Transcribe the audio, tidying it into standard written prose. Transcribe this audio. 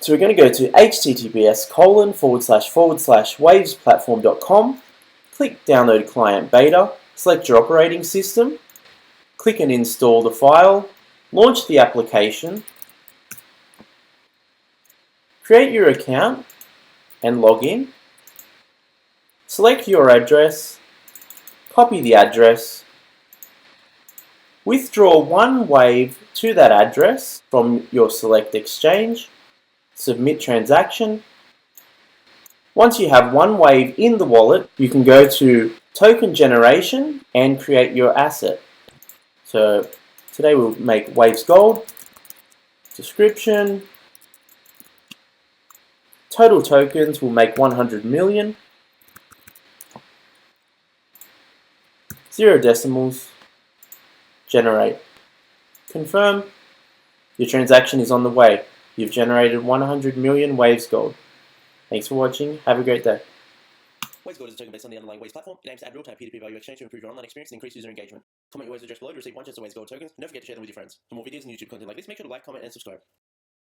So we're going to go to https://wavesplatform.com, click Download Client Beta, select your operating system, click and install the file, launch the application, create your account and log in, select your address, copy the address, withdraw one wave to that address from your select exchange, submit transaction. Once you have one wave in the wallet, you can go to token generation and create your asset. So today we'll make waves gold, description, total tokens will make 100 million, 0 decimals, generate. Confirm, your transaction is on the way. You've generated 100 million waves gold. Thanks for watching. Have a great day. Waves Gold is a token based on the underlying Waves platform. It aims to add real-time P2P value exchange to improve your online experience and increase user engagement. Comment your Waves address below to receive one chance of Waves Gold tokens, and don't forget to share them with your friends. For more videos and YouTube content like this, make sure to like, comment, and subscribe.